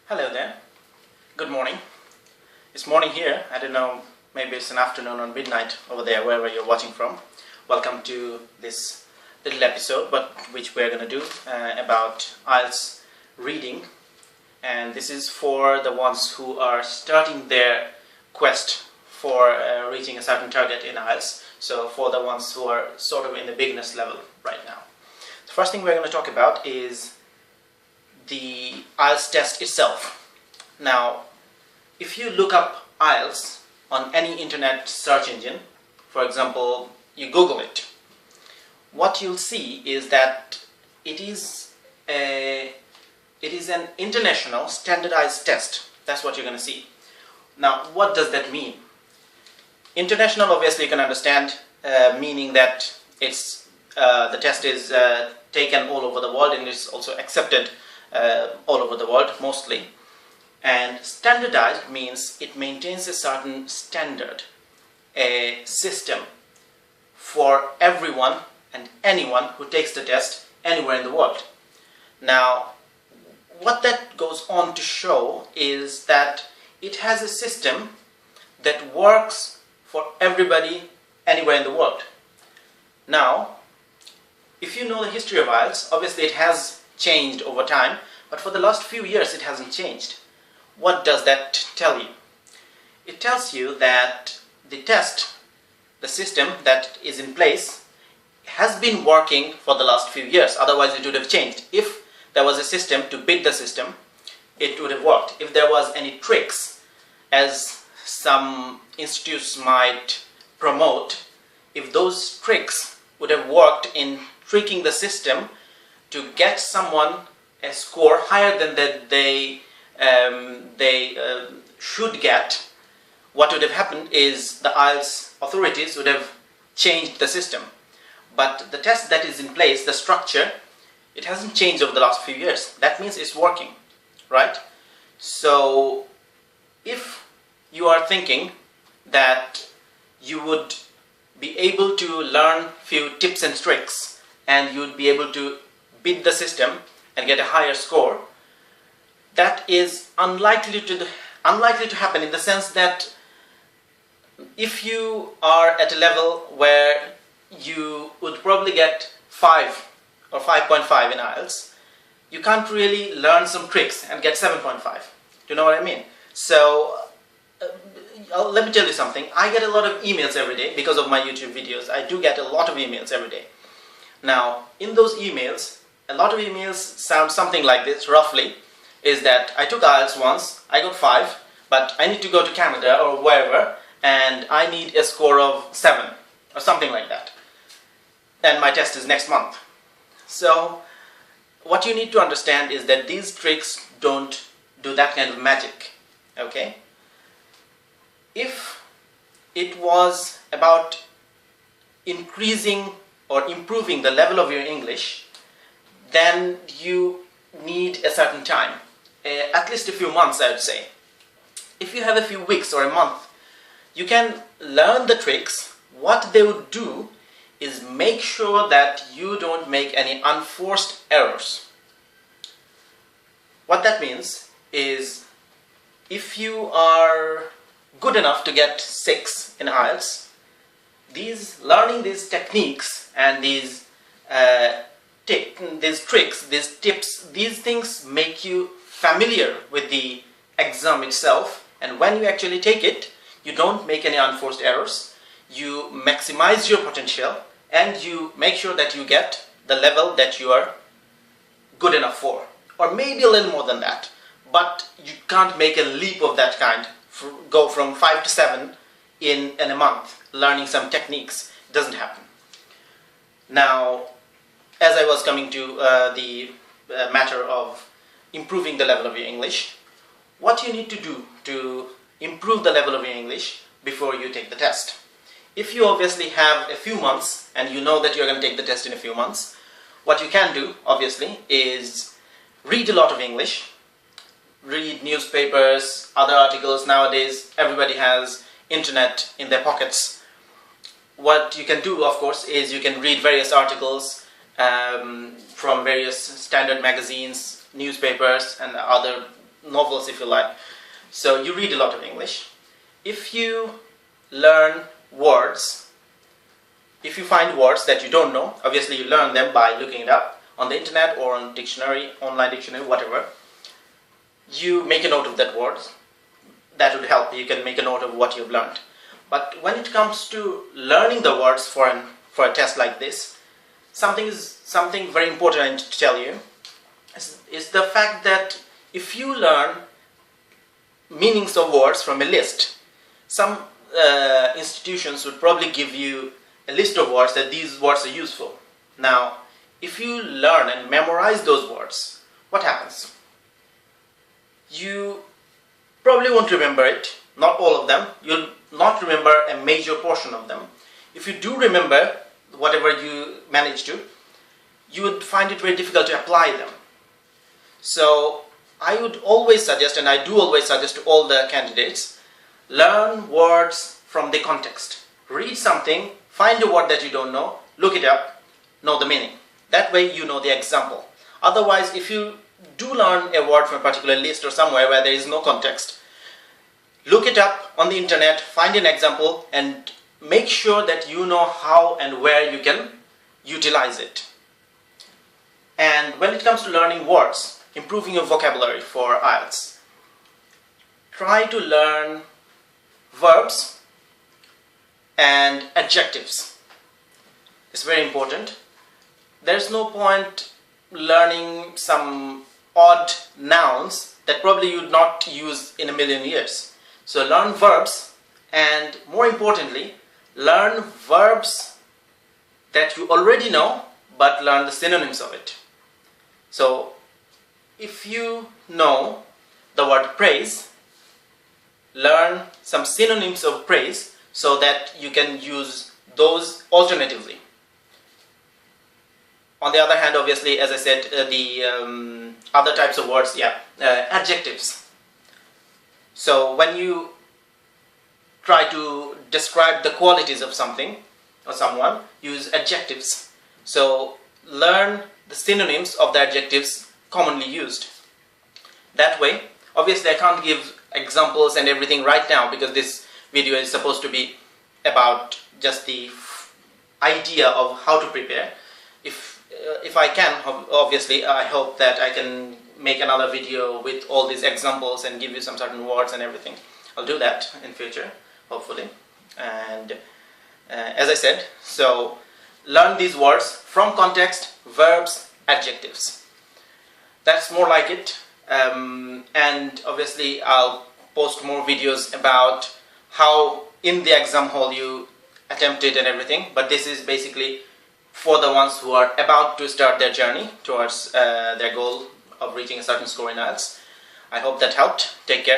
Hello there. Good morning. It's morning here. I don't know, maybe it's an afternoon or midnight over there, wherever you're watching from. Welcome to this little episode, which we're going to do about IELTS reading. And this is for the ones who are starting their quest for reaching a certain target in IELTS. So for the ones who are sort of in the beginner's level right now. The first thing we're going to talk about is the IELTS test itself. Now, if you look up IELTS on any internet search engine, for example, you Google it, what you'll see is that it is an international standardized test. That's what you're going to see. Now, what does that mean? International, obviously, you can understand, meaning that it's the test is taken all over the world and is also accepted all over the world, mostly. And standardized means it maintains a certain standard, a system for everyone and anyone who takes the test anywhere in the world. Now, what that goes on to show is that it has a system that works for everybody anywhere in the world. Now, if you know the history of IELTS, obviously it has changed over time, but for the last few years it hasn't changed. What does that tell you? It tells you that the test, the system that is in place, has been working for the last few years. Otherwise it would have changed. If there was a system to beat the system, it would have worked. If there was any tricks, as some institutes might promote, if those tricks would have worked in tricking the system to get someone a score higher than that they should get, what would have happened is the IELTS authorities would have changed the system. But the test that is in place, the structure, it hasn't changed over the last few years. That means it's working, right? So if you are thinking that you would be able to learn few tips and tricks and you would be able to beat the system and get a higher score, that is unlikely to happen, in the sense that if you are at a level where you would probably get 5 or 5.5 in IELTS, you can't really learn some tricks and get 7.5. Do you know what I mean? So let me tell you something. I get a lot of emails every day because of my YouTube videos. I do get a lot of emails every day. Now, in those emails, a lot of emails sound something like this, roughly, is that I took IELTS once, I got 5, but I need to go to Canada or wherever, and I need a score of 7, or something like that. And my test is next month. So, what you need to understand is that these tricks don't do that kind of magic, okay? If it was about increasing or improving the level of your English, then you need a certain time, at least a few months, I would say. If you have a few weeks or a month, you can learn the tricks. What they would do is make sure that you don't make any unforced errors. What that means is, if you are good enough to get 6 in IELTS, learning these techniques and these tricks, these tips, these things make you familiar with the exam itself, and when you actually take it, you don't make any unforced errors, you maximize your potential, and you make sure that you get the level that you are good enough for, or maybe a little more than that, but you can't make a leap of that kind, go from 5 to 7 in a month, learning some techniques. It doesn't happen. Now, as I was coming to the matter of improving the level of your English, what you need to do to improve the level of your English before you take the test. If you obviously have a few months and you know that you're going to take the test in a few months, what you can do, obviously, is read a lot of English, read newspapers, other articles. Nowadays, everybody has internet in their pockets. What you can do, of course, is you can read various articles from various standard magazines, newspapers, and other novels if you like. So you read a lot of English. If you learn words, if you find words that you don't know, obviously you learn them by looking it up on the internet or on dictionary, online dictionary, whatever. You make a note of that word. That would help. You can make a note of what you've learned. But when it comes to learning the words for a test like this, something very important to tell you is the fact that if you learn meanings of words from a list, some institutions would probably give you a list of words that these words are useful. Now, if you learn and memorize those words, what happens? You probably won't remember it, not all of them. You'll not remember a major portion of them. If you do remember whatever you manage to, you would find it very difficult to apply them. So I would always suggest, and I do always suggest to all the candidates, learn words from the context. Read something, find a word that you don't know, look it up, know the meaning. That way you know the example. Otherwise, if you do learn a word from a particular list or somewhere where there is no context, look it up on the internet, find an example, and make sure that you know how and where you can utilize it. And when it comes to learning words, improving your vocabulary for IELTS, try to learn verbs and adjectives. It's very important. There's no point learning some odd nouns that probably you would not use in a million years. So learn verbs, and more importantly, learn verbs that you already know, but learn the synonyms of it. So if you know the word praise, learn some synonyms of praise so that you can use those alternatively. On the other hand, obviously, as I said, the other types of words, adjectives. So when you try to describe the qualities of something or someone, use adjectives. So learn the synonyms of the adjectives commonly used. That way, obviously I can't give examples and everything right now because this video is supposed to be about just the idea of how to prepare. If I can, obviously, I hope that I can make another video with all these examples and give you some certain words and everything. I'll do that in future, hopefully. And as I said, so learn these words from context, verbs, adjectives. That's more like it. And obviously, I'll post more videos about how in the exam hall you attempt it and everything. But this is basically for the ones who are about to start their journey towards their goal of reaching a certain score in IELTS. I hope that helped. Take care.